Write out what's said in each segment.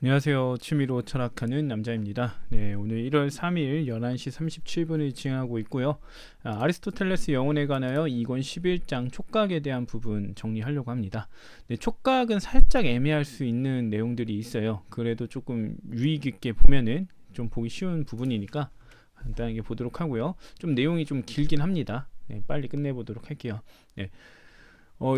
안녕하세요. 취미로 철학하는 남자입니다. 네, 오늘 1월 3일 11시 37분을 진행하고 있고요. 아리스토텔레스 영혼에 관하여 2권 11장 촉각에 대한 부분 정리하려고 합니다. 네, 촉각은 살짝 애매할 수 있는 내용들이 있어요. 그래도 조금 유의 깊게 보면은 좀 보기 쉬운 부분이니까 간단하게 보도록 하고요. 좀 내용이 좀 길긴 합니다. 네, 빨리 끝내보도록 할게요. 네.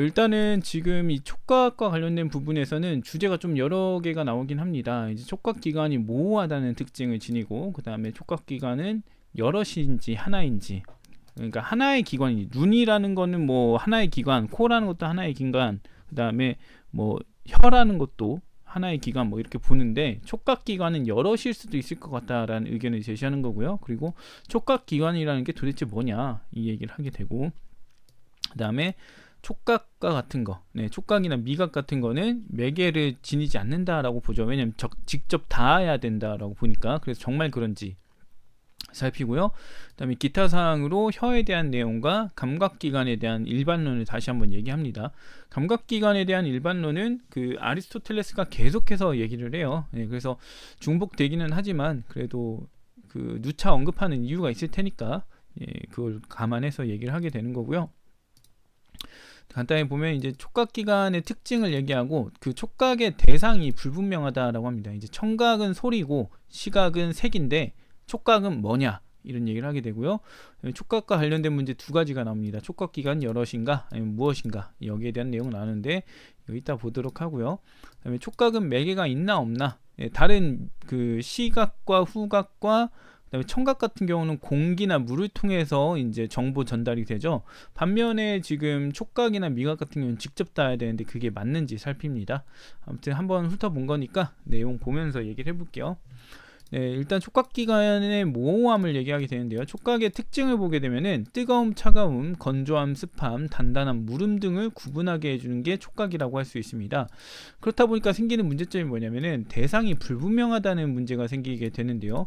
일단은 지금 이 촉각과 관련된 부분에서는 주제가 좀 여러 개가 나오긴 합니다. 이제 촉각기관이 모호하다는 특징을 지니고, 그 다음에 촉각기관은 여럿인지 하나인지, 그러니까 하나의 기관이, 눈이라는 거는 뭐 하나의 기관, 코라는 것도 하나의 기관, 그 다음에 뭐 혀라는 것도 하나의 기관, 뭐 이렇게 보는데, 촉각기관은 여럿일 수도 있을 것 같다라는 의견을 제시하는 거고요. 그리고 촉각기관이라는 게 도대체 뭐냐, 이 얘기를 하게 되고, 그 다음에 촉각과 같은 거, 네, 촉각이나 미각 같은 거는 매개를 지니지 않는다라고 보죠. 왜냐면 직접 닿아야 된다라고 보니까. 그래서 정말 그런지 살피고요. 그 다음에 기타 사항으로 혀에 대한 내용과 감각기관에 대한 일반론을 다시 한번 얘기합니다. 감각기관에 대한 일반론은 그 아리스토텔레스가 계속해서 얘기를 해요. 네, 그래서 중복되기는 하지만 그래도 그 누차 언급하는 이유가 있을 테니까, 예, 그걸 감안해서 얘기를 하게 되는 거고요. 간단히 보면 이제 촉각기관의 특징을 얘기하고, 그 촉각의 대상이 불분명하다라고 합니다. 이제 청각은 소리고 시각은 색인데 촉각은 뭐냐, 이런 얘기를 하게 되고요. 촉각과 관련된 문제 두 가지가 나옵니다. 촉각기관 여럿인가 아니면 무엇인가, 여기에 대한 내용 나누는데 여기 이따 보도록 하고요. 그다음에 촉각은 매개가 있나 없나, 다른 그 시각과 후각과 그다음에 청각 같은 경우는 공기나 물을 통해서 이제 정보 전달이 되죠. 반면에 지금 촉각이나 미각 같은 경우는 직접 닿아야 되는데 그게 맞는지 살핍니다. 아무튼 한번 훑어본 거니까 내용 보면서 얘기를 해볼게요. 네, 일단 촉각기관의 모호함을 얘기하게 되는데요. 촉각의 특징을 보게 되면은 뜨거움, 차가움, 건조함, 습함, 단단함, 무름 등을 구분하게 해주는 게 촉각이라고 할 수 있습니다. 그렇다 보니까 생기는 문제점이 뭐냐면은 대상이 불분명하다는 문제가 생기게 되는데요.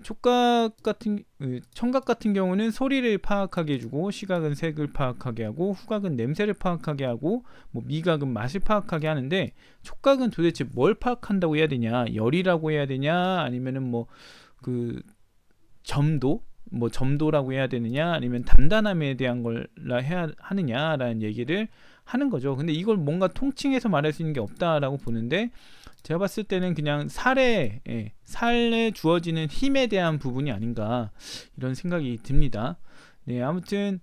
청각 같은 경우는 소리를 파악하게 해주고, 시각은 색을 파악하게 하고, 후각은 냄새를 파악하게 하고, 뭐 미각은 맛을 파악하게 하는데, 촉각은 도대체 뭘 파악한다고 해야 되냐? 열이라고 해야 되냐? 아니면은 뭐 그 점도, 뭐 점도라고 해야 되느냐? 아니면 단단함에 대한 걸 해야 하느냐라는 얘기를 하는 거죠. 근데 이걸 뭔가 통칭해서 말할 수 있는 게 없다라고 보는데, 제가 봤을 때는 그냥 살에 주어지는 힘에 대한 부분이 아닌가, 이런 생각이 듭니다. 네, 아무튼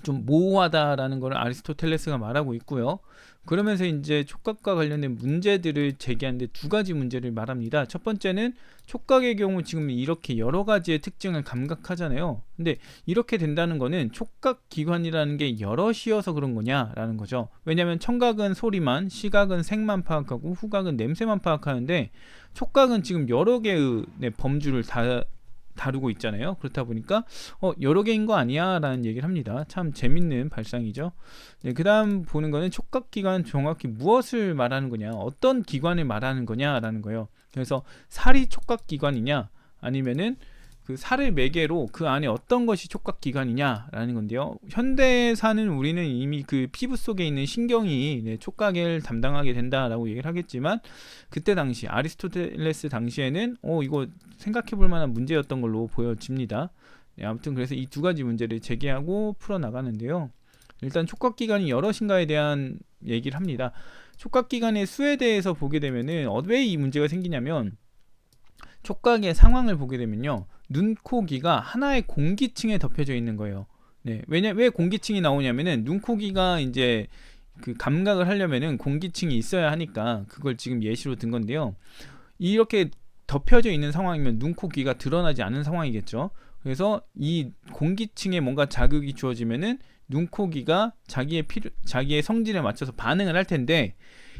좀 모호하다라는 걸 아리스토텔레스가 말하고 있고요. 그러면서 이제 촉각과 관련된 문제들을 제기하는데 두 가지 문제를 말합니다. 첫 번째는 촉각의 경우 지금 이렇게 여러 가지의 특징을 감각하잖아요. 근데 이렇게 된다는 거는 촉각 기관이라는 게 여럿이어서 그런 거냐라는 거죠. 왜냐하면 청각은 소리만, 시각은 색만 파악하고, 후각은 냄새만 파악하는데 촉각은 지금 여러 개의 범주를 다루고 있잖아요. 그렇다 보니까 여러 개인 거 아니야 라는 얘기를 합니다. 참 재밌는 발상이죠. 네, 그 다음 보는 거는 촉각기관 정확히 무엇을 말하는 거냐, 어떤 기관을 말하는 거냐 라는 거예요. 그래서 살이 촉각기관이냐, 아니면은 그 살을 매개로 그 안에 어떤 것이 촉각기관이냐라는 건데요. 현대사는 우리는 이미 그 피부 속에 있는 신경이 촉각을 담당하게 된다라고 얘기를 하겠지만, 그때 당시 아리스토텔레스 당시에는 이거 생각해볼 만한 문제였던 걸로 보여집니다. 네, 아무튼 그래서 이 두 가지 문제를 제기하고 풀어나가는데요. 일단 촉각기관이 여럿인가에 대한 얘기를 합니다. 촉각기관의 수에 대해서 보게 되면은 왜 이 문제가 생기냐면, 촉각의 상황을 보게 되면요, 눈, 코, 귀가 하나의 공기층에 덮여져 있는 거예요. 네, 왜 공기층이 나오냐면은 눈, 코, 귀가 이제 그 감각을 하려면은 공기층이 있어야 하니까 그걸 지금 예시로 든 건데요. 이렇게 덮여져 있는 상황이면 눈, 코, 귀가 드러나지 않은 상황이겠죠. 그래서 이 공기층에 뭔가 자극이 주어지면은 눈, 코, 귀가 자기의 성질에 맞춰서 반응을 할 텐데,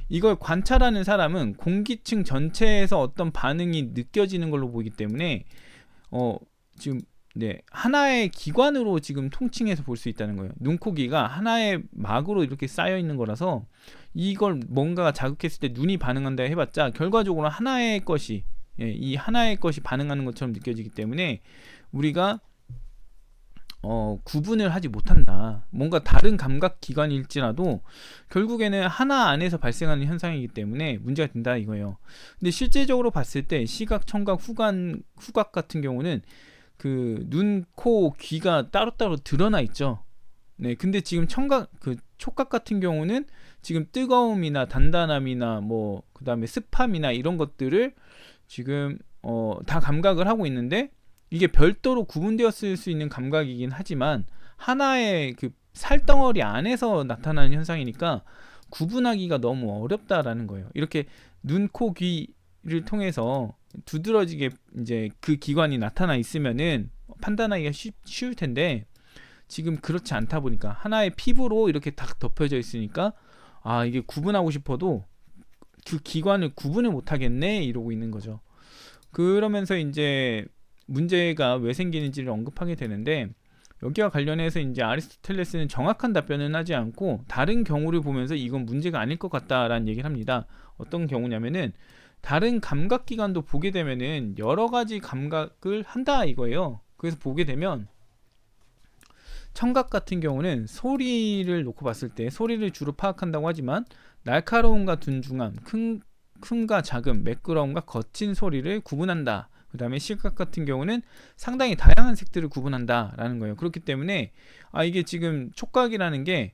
이걸 관찰하는 사람은 공기층 전체에서 어떤 반응이 느껴지는 걸로 보기 때문에 지금 하나의 기관으로 지금 통칭해서 볼 수 있다는 거예요. 눈, 코, 귀가 하나의 막으로 이렇게 쌓여 있는 거라서, 이걸 뭔가 자극했을 때 눈이 반응한다 해봤자 결과적으로 하나의 것이, 이 하나의 것이 반응하는 것처럼 느껴지기 때문에 우리가 구분을 하지 못한다. 뭔가 다른 감각 기관일지라도 결국에는 하나 안에서 발생하는 현상이기 때문에 문제가 된다 이거예요. 근데 실제적으로 봤을 때 시각, 청각, 후각 같은 경우는 그 눈, 코, 귀가 따로따로 드러나 있죠. 네, 근데 지금 청각, 그 촉각 같은 경우는 지금 뜨거움이나 단단함이나 뭐 그다음에 습함이나 이런 것들을 지금 다 감각을 하고 있는데 이게 별도로 구분되었을 수 있는 감각이긴 하지만 하나의 그 살덩어리 안에서 나타나는 현상이니까 구분하기가 너무 어렵다라는 거예요. 이렇게 눈, 코, 귀를 통해서 두드러지게 이제 그 기관이 나타나 있으면은 판단하기가 쉬울 텐데 지금 그렇지 않다 보니까 하나의 피부로 이렇게 딱 덮여져 있으니까 아 이게 구분하고 싶어도 그 기관을 구분을 못 하겠네 이러고 있는 거죠. 그러면서 이제 문제가 왜 생기는지를 언급하게 되는데 여기와 관련해서 이제 아리스토텔레스는 정확한 답변은 하지 않고 다른 경우를 보면서 이건 문제가 아닐 것 같다라는 얘기를 합니다. 어떤 경우냐면은 다른 감각기관도 보게 되면은 여러 가지 감각을 한다 이거예요. 그래서 보게 되면 청각 같은 경우는 소리를 놓고 봤을 때 소리를 주로 파악한다고 하지만 날카로움과 둔중함, 큼과 작음, 매끄러움과 거친 소리를 구분한다. 그 다음에 시각 같은 경우는 상당히 다양한 색들을 구분한다 라는 거예요. 그렇기 때문에 이게 지금 촉각이라는 게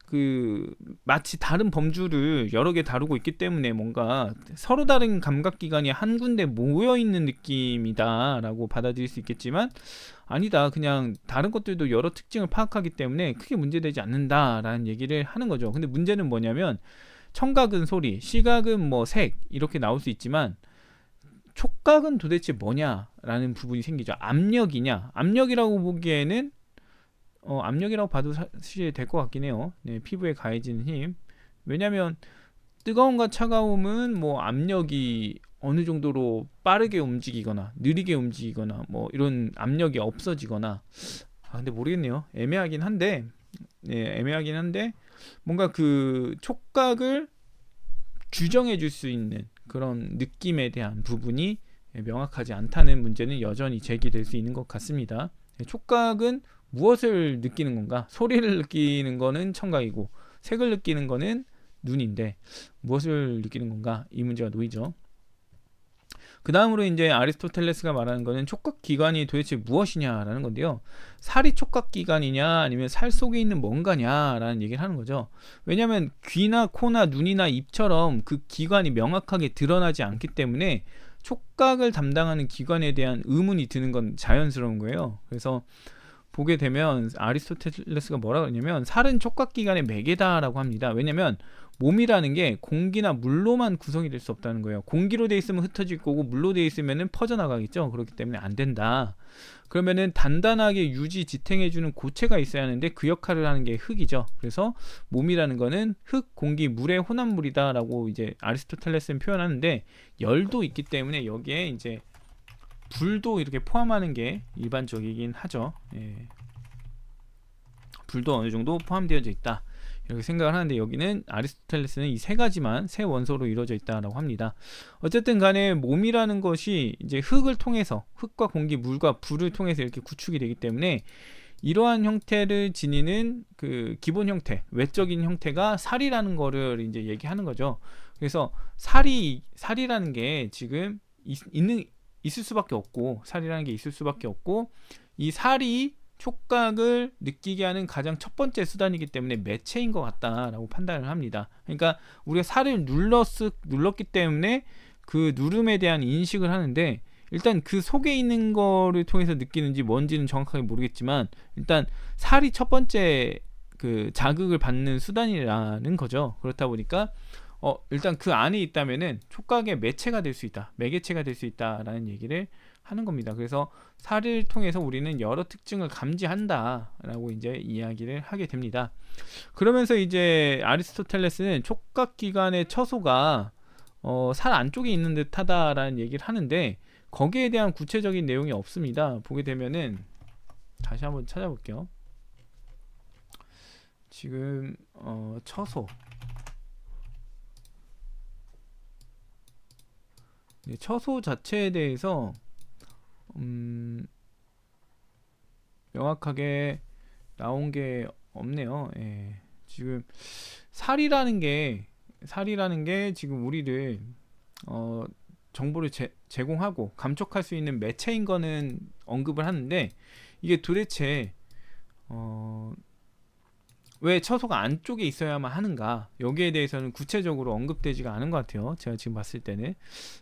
그 마치 다른 범주를 여러 개 다루고 있기 때문에 뭔가 서로 다른 감각기관이 한 군데 모여 있는 느낌이다 라고 받아들일 수 있겠지만 아니다, 그냥 다른 것들도 여러 특징을 파악하기 때문에 크게 문제되지 않는다 라는 얘기를 하는 거죠. 근데 문제는 뭐냐면 청각은 소리, 시각은 뭐 색 이렇게 나올 수 있지만 촉각은 도대체 뭐냐라는 부분이 생기죠. 압력이냐? 압력이라고 보기에는 압력이라고 봐도 사실 될 것 같긴 해요. 네, 피부에 가해지는 힘. 왜냐면 뜨거움과 차가움은 뭐 압력이 어느 정도로 빠르게 움직이거나 느리게 움직이거나 뭐 이런 압력이 없어지거나 근데 모르겠네요. 애매하긴 한데 뭔가 그 촉각을 규정해 줄 수 있는 그런 느낌에 대한 부분이 명확하지 않다는 문제는 여전히 제기될 수 있는 것 같습니다. 촉각은 무엇을 느끼는 건가? 소리를 느끼는 거는 청각이고 색을 느끼는 거는 눈인데 무엇을 느끼는 건가? 이 문제가 놓이죠. 그 다음으로 이제 아리스토텔레스가 말하는 거는 촉각 기관이 도대체 무엇이냐라는 건데요. 살이 촉각 기관이냐 아니면 살 속에 있는 뭔가냐라는 얘기를 하는 거죠. 왜냐하면 귀나 코나 눈이나 입처럼 그 기관이 명확하게 드러나지 않기 때문에 촉각을 담당하는 기관에 대한 의문이 드는 건 자연스러운 거예요. 그래서 보게 되면 아리스토텔레스가 뭐라고 하냐면 살은 촉각기관의 매개다라고 합니다. 왜냐면 몸이라는 게 공기나 물로만 구성이 될 수 없다는 거예요. 공기로 돼 있으면 흩어질 거고 물로 돼 있으면 퍼져나가겠죠. 그렇기 때문에 안 된다. 그러면은 단단하게 유지 지탱해주는 고체가 있어야 하는데 그 역할을 하는 게 흙이죠. 그래서 몸이라는 거는 흙, 공기, 물의 혼합물이다라고 이제 아리스토텔레스는 표현하는데 열도 있기 때문에 여기에 이제 불도 이렇게 포함하는 게 일반적이긴 하죠. 예. 불도 어느 정도 포함되어져 있다 이렇게 생각을 하는데 여기는 아리스토텔레스는 이 세 가지만 세 원소로 이루어져 있다라고 합니다. 어쨌든 간에 몸이라는 것이 이제 흙을 통해서 흙과 공기, 물과 불을 통해서 이렇게 구축이 되기 때문에 이러한 형태를 지니는 그 기본 형태, 외적인 형태가 살이라는 거를 이제 얘기하는 거죠. 그래서 살이라는 게 지금 있을 수밖에 없고 살이라는 게 있을 수밖에 없고 이 살이 촉각을 느끼게 하는 가장 첫 번째 수단이기 때문에 매체인 것 같다라고 판단을 합니다. 그러니까 우리가 살을 눌렀기 때문에 그 누름에 대한 인식을 하는데 일단 그 속에 있는 거를 통해서 느끼는지 뭔지는 정확하게 모르겠지만 일단 살이 첫 번째 그 자극을 받는 수단이라는 거죠. 그렇다 보니까 일단 그 안에 있다면은 촉각의 매체가 될 수 있다, 매개체가 될 수 있다라는 얘기를 하는 겁니다. 그래서 살을 통해서 우리는 여러 특징을 감지한다라고 이제 이야기를 하게 됩니다. 그러면서 이제 아리스토텔레스는 촉각 기관의 처소가 살 안쪽에 있는 듯하다라는 얘기를 하는데 거기에 대한 구체적인 내용이 없습니다. 보게 되면은 다시 한번 찾아볼게요. 지금 처소 처소 자체에 대해서 명확하게 나온 게 없네요. 예. 지금 살이라는 게 지금 우리를 정보를 제공하고 감촉할 수 있는 매체인 거는 언급을 하는데, 이게 도대체 왜 처소가 안쪽에 있어야만 하는가, 여기에 대해서는 구체적으로 언급되지가 않은 것 같아요. 제가 지금 봤을 때는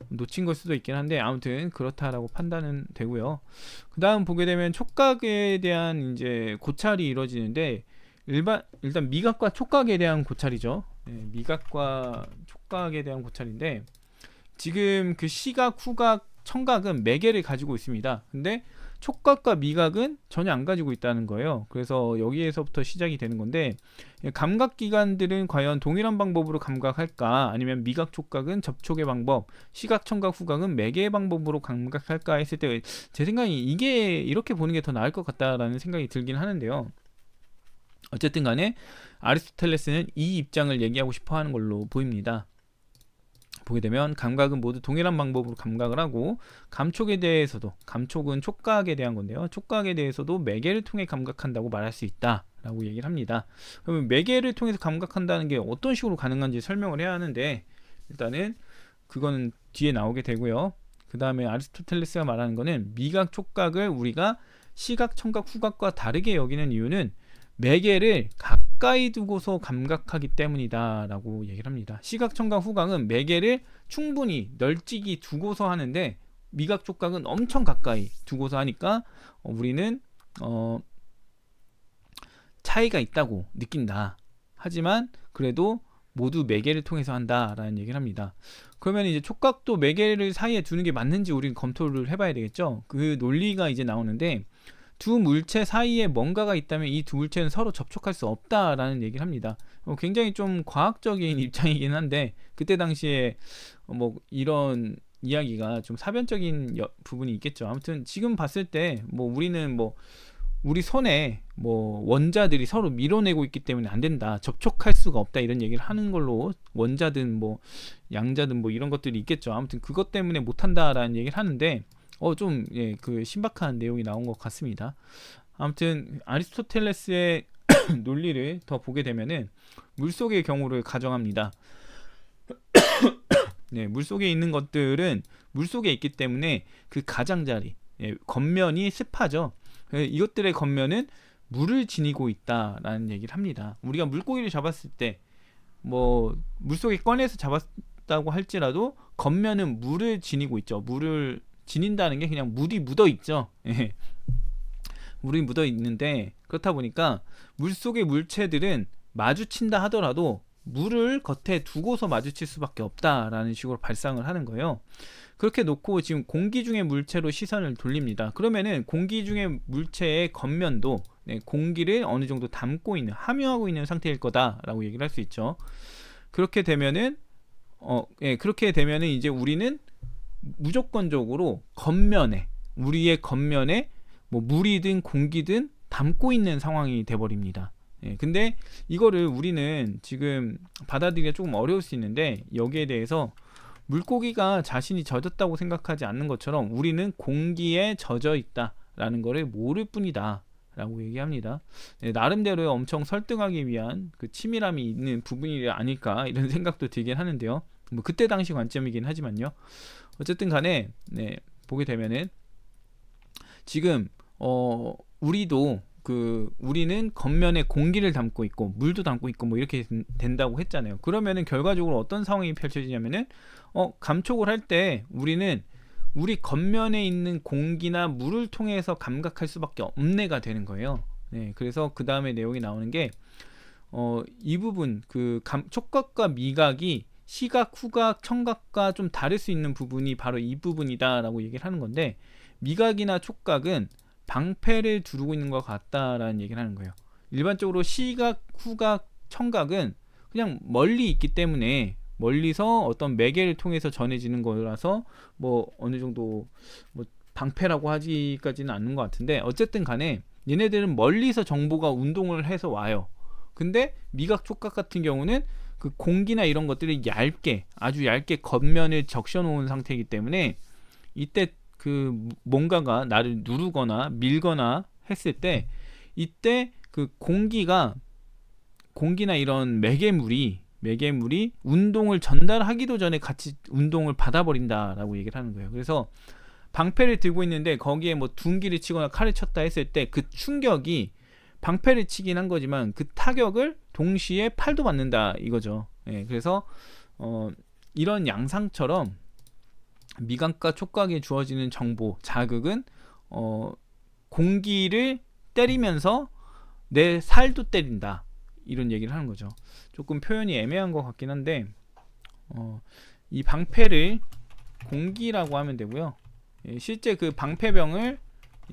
놓친 걸 수도 있긴 한데, 아무튼 그렇다라고 판단은 되고요. 그 다음 보게 되면 촉각에 대한 이제 고찰이 이루어지는데, 일단 미각과 촉각에 대한 고찰이죠. 네, 미각과 촉각에 대한 고찰인데, 지금 그 시각, 후각, 청각은 매개를 가지고 있습니다. 근데 촉각과 미각은 전혀 안 가지고 있다는 거예요. 그래서 여기에서부터 시작이 되는 건데, 감각기관들은 과연 동일한 방법으로 감각할까, 아니면 미각, 촉각은 접촉의 방법, 시각, 청각, 후각은 매개의 방법으로 감각할까 했을 때, 제 생각에 이게 이렇게 보는 게 더 나을 것 같다라는 생각이 들긴 하는데요. 어쨌든 간에 아리스토텔레스는 이 입장을 얘기하고 싶어 하는 걸로 보입니다. 보게 되면 감각은 모두 동일한 방법으로 감각을 하고, 감촉에 대해서도, 감촉은 촉각에 대한 건데요, 촉각에 대해서도 매개를 통해 감각한다고 말할 수 있다 라고 얘기를 합니다. 그러면 매개를 통해서 감각한다는 게 어떤 식으로 가능한지 설명을 해야 하는데, 일단은 그거는 뒤에 나오게 되고요. 그 다음에 아리스토텔레스가 말하는 거는 미각, 촉각을 우리가 시각, 청각, 후각과 다르게 여기는 이유는 매개를 가까이 두고서 감각하기 때문이다 라고 얘기를 합니다. 시각, 청각, 후각은 매개를 충분히 널찍이 두고서 하는데, 미각, 촉각은 엄청 가까이 두고서 하니까 우리는 차이가 있다고 느낀다. 하지만 그래도 모두 매개를 통해서 한다라는 얘기를 합니다. 그러면 이제 촉각도 매개를 사이에 두는 게 맞는지 우리는 검토를 해봐야 되겠죠. 그 논리가 이제 나오는데, 두 물체 사이에 뭔가가 있다면 이 두 물체는 서로 접촉할 수 없다라는 얘기를 합니다. 굉장히 좀 과학적인 입장이긴 한데, 그때 당시에 뭐 이런 이야기가 좀 사변적인 부분이 있겠죠. 아무튼 지금 봤을 때 뭐 우리는 뭐 우리 손에 뭐 원자들이 서로 밀어내고 있기 때문에 안 된다, 접촉할 수가 없다, 이런 얘기를 하는 걸로, 원자든 뭐 양자든 뭐 이런 것들이 있겠죠. 아무튼 그것 때문에 못 한다라는 얘기를 하는데, 좀 그 신박한 내용이 나온 것 같습니다. 아무튼 아리스토텔레스의 논리를 더 보게 되면은 물속의 경우를 가정합니다. 네, 물속에 있는 것들은 물속에 있기 때문에 그 가장자리, 겉면이 습하죠. 이것들의 겉면은 물을 지니고 있다라는 얘기를 합니다. 우리가 물고기를 잡았을 때 뭐 물속에 꺼내서 잡았다고 할지라도 겉면은 물을 지니고 있죠. 물을 지닌다는 게 그냥 물이 묻어 있죠. 물이 묻어 있는데, 그렇다 보니까 물속의 물체들은 마주친다 하더라도 물을 겉에 두고서 마주칠 수밖에 없다라는 식으로 발상을 하는 거예요. 그렇게 놓고 지금 공기 중의 물체로 시선을 돌립니다. 그러면은 공기 중의 물체의 겉면도 공기를 어느 정도 담고 있는, 함유하고 있는 상태일 거다라고 얘기를 할 수 있죠. 그렇게 되면은 이제 우리는 무조건적으로 겉면에, 우리의 겉면에 뭐 물이든 공기든 담고 있는 상황이 돼버립니다. 근데 이거를 우리는 지금 받아들이기가 조금 어려울 수 있는데, 여기에 대해서 물고기가 자신이 젖었다고 생각하지 않는 것처럼 우리는 공기에 젖어 있다라는 것을 모를 뿐이다 라고 얘기합니다. 나름대로 엄청 설득하기 위한 그 치밀함이 있는 부분이 아닐까, 이런 생각도 들긴 하는데요. 뭐 그때 당시 관점이긴 하지만요. 어쨌든 간에 보게 되면은 지금 우리도 우리는 겉면에 공기를 담고 있고 물도 담고 있고 뭐 이렇게 된다고 했잖아요. 그러면은 결과적으로 어떤 상황이 펼쳐지냐면은 감촉을 할 때 우리는 우리 겉면에 있는 공기나 물을 통해서 감각할 수밖에 없네가 되는 거예요. 그래서 그 다음에 내용이 나오는 게 이 부분, 촉각과 미각이 시각, 후각, 청각과 좀 다를 수 있는 부분이 바로 이 부분이다 라고 얘기를 하는 건데, 미각이나 촉각은 방패를 두르고 있는 것 같다라는 얘기를 하는 거예요. 일반적으로 시각, 후각, 청각은 그냥 멀리 있기 때문에 멀리서 어떤 매개를 통해서 전해지는 거라서 뭐 어느 정도 뭐 방패라고 하지까지는 않는 것 같은데, 어쨌든 간에 얘네들은 멀리서 정보가 운동을 해서 와요. 근데 미각, 촉각 같은 경우는 그 공기나 이런 것들이 아주 얇게 겉면을 적셔 놓은 상태이기 때문에, 이때 그 뭔가가 나를 누르거나 밀거나 했을 때 이때 그 공기나 이런 매개물이 운동을 전달하기도 전에 같이 운동을 받아버린다라고 얘기를 하는 거예요. 그래서 방패를 들고 있는데 거기에 뭐 둔기를 치거나 칼을 쳤다 했을 때 그 충격이 방패를 치긴 한 거지만 그 타격을 동시에 팔도 맞는다 이거죠. 예, 그래서 이런 양상처럼 미각과 촉각에 주어지는 정보, 자극은 공기를 때리면서 내 살도 때린다 이런 얘기를 하는 거죠. 조금 표현이 애매한 것 같긴 한데 이 방패를 공기라고 하면 되고요. 예, 실제 그 방패병을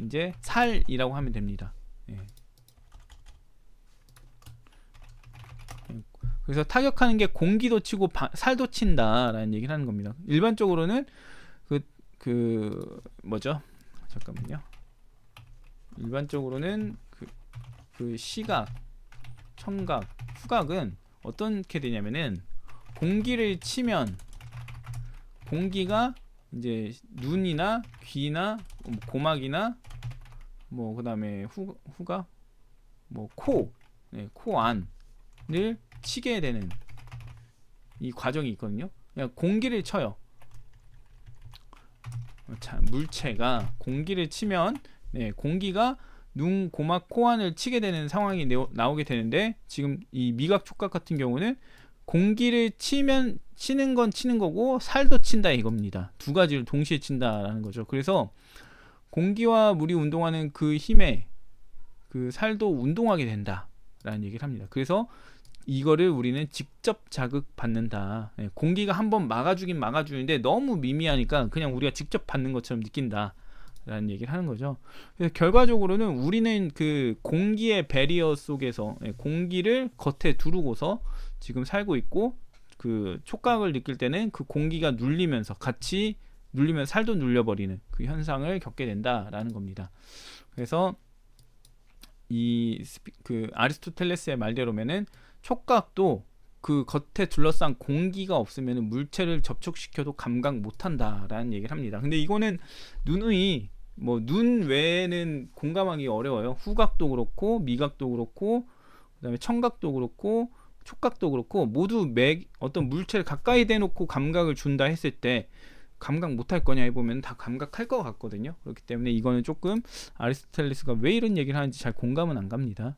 이제 살이라고 하면 됩니다. 예. 그래서 타격하는 게 공기도 치고 살도 친다라는 얘기를 하는 겁니다. 일반적으로는 뭐죠? 잠깐만요. 일반적으로는 그 시각, 청각, 후각은 어떻게 되냐면은 공기를 치면 공기가 이제 눈이나 귀나 고막이나 뭐 그다음에 후각 뭐 코 안을 치게 되는 이 과정이 있거든요. 그냥 공기를 쳐요. 자, 물체가 공기를 치면 공기가 눈, 고막, 코 안을 치게 되는 상황이 나오게 되는데 지금 이 미각, 촉각 같은 경우는 공기를 치는 건 치는 거고 살도 친다 이겁니다. 두 가지를 동시에 친다라는 거죠. 그래서 공기와 물이 운동하는 그 힘에 그 살도 운동하게 된다라는 얘기를 합니다. 그래서 이거를 우리는 직접 자극받는다. 공기가 한번 막아주긴 막아주는데 너무 미미하니까 그냥 우리가 직접 받는 것처럼 느낀다 라는 얘기를 하는 거죠. 그래서 결과적으로는 우리는 그 공기의 배리어 속에서 공기를 겉에 두르고서 지금 살고 있고 그 촉각을 느낄 때는 그 공기가 눌리면서 같이 눌리면 살도 눌려버리는 그 현상을 겪게 된다라는 겁니다. 그래서 그 아리스토텔레스의 말대로면은 촉각도 그 겉에 둘러싼 공기가 없으면 물체를 접촉시켜도 감각 못한다라는 얘기를 합니다. 근데 이거는 누누이 뭐 눈 외에는 공감하기 어려워요. 후각도 그렇고 미각도 그렇고 그다음에 청각도 그렇고 촉각도 그렇고 모두 어떤 물체를 가까이 대놓고 감각을 준다 했을 때 감각 못할 거냐 해보면 다 감각할 것 같거든요. 그렇기 때문에 이거는 조금 아리스토텔레스가 왜 이런 얘기를 하는지 잘 공감은 안 갑니다.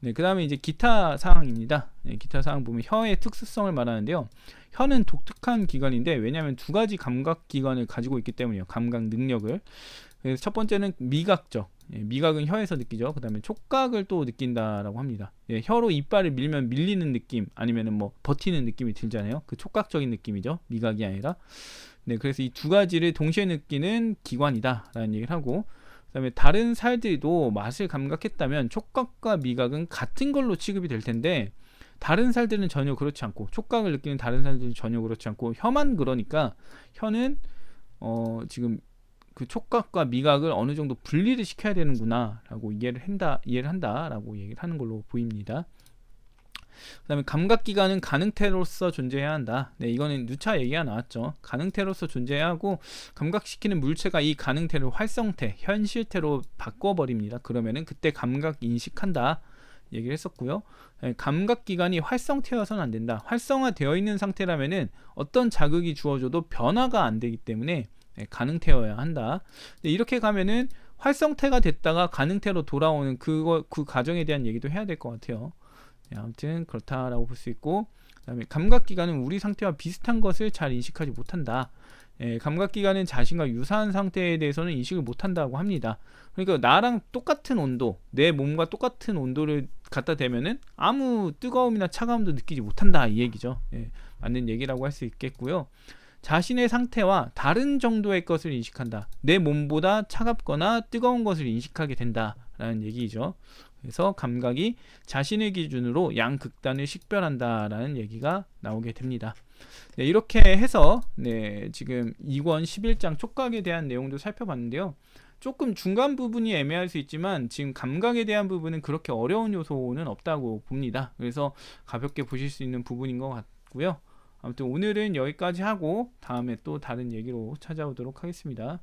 네, 그 다음에 이제 기타 사항입니다. 네, 기타 사항 보면 혀의 특수성을 말하는데요. 혀는 독특한 기관인데 왜냐하면 두 가지 감각 기관을 가지고 있기 때문이에요. 감각 능력을. 그래서 첫 번째는 미각적. 미각은 혀에서 느끼죠. 그 다음에 촉각을 또 느낀다라고 합니다. 혀로 이빨을 밀면 밀리는 느낌 아니면은 뭐 버티는 느낌이 들잖아요. 그 촉각적인 느낌이죠. 미각이 아니라. 네, 그래서 이 두 가지를 동시에 느끼는 기관이다라는 얘기를 하고 그 다음에 다른 살들도 맛을 감각했다면 촉각과 미각은 같은 걸로 취급이 될 텐데 다른 살들은 전혀 그렇지 않고 촉각을 느끼는 다른 살들은 전혀 그렇지 않고 혀만 그러니까 혀는 지금 그 촉각과 미각을 어느 정도 분리를 시켜야 되는구나 라고 이해를 한다 라고 얘기를 하는 걸로 보입니다. 그 다음에 감각기관은 가능태로서 존재해야 한다. 네, 이거는 누차 얘기가 나왔죠. 가능태로서 존재해야 하고 감각시키는 물체가 이 가능태를 활성태, 현실태로 바꿔버립니다. 그러면은 그때 감각 인식한다 얘기를 했었고요. 네, 감각기관이 활성태여서는 안 된다. 활성화되어 있는 상태라면은 어떤 자극이 주어져도 변화가 안 되기 때문에 가능태여야 한다. 네, 이렇게 가면은 활성태가 됐다가 가능태로 돌아오는 그 과정에 대한 얘기도 해야 될 것 같아요. 아무튼 그렇다라고 볼 수 있고 그다음에 감각기관은 우리 상태와 비슷한 것을 잘 인식하지 못한다. 감각기관은 자신과 유사한 상태에 대해서는 인식을 못한다고 합니다. 그러니까 나랑 똑같은 온도, 내 몸과 똑같은 온도를 갖다 대면은 아무 뜨거움이나 차가움도 느끼지 못한다 이 얘기죠. 맞는 얘기라고 할 수 있겠고요. 자신의 상태와 다른 정도의 것을 인식한다. 내 몸보다 차갑거나 뜨거운 것을 인식하게 된다라는 얘기죠. 그래서 감각이 자신의 기준으로 양극단을 식별한다라는 얘기가 나오게 됩니다. 네, 이렇게 해서 지금 2권 11장 촉각에 대한 내용도 살펴봤는데요. 조금 중간 부분이 애매할 수 있지만 지금 감각에 대한 부분은 그렇게 어려운 요소는 없다고 봅니다. 그래서 가볍게 보실 수 있는 부분인 것 같고요. 아무튼 오늘은 여기까지 하고 다음에 또 다른 얘기로 찾아오도록 하겠습니다.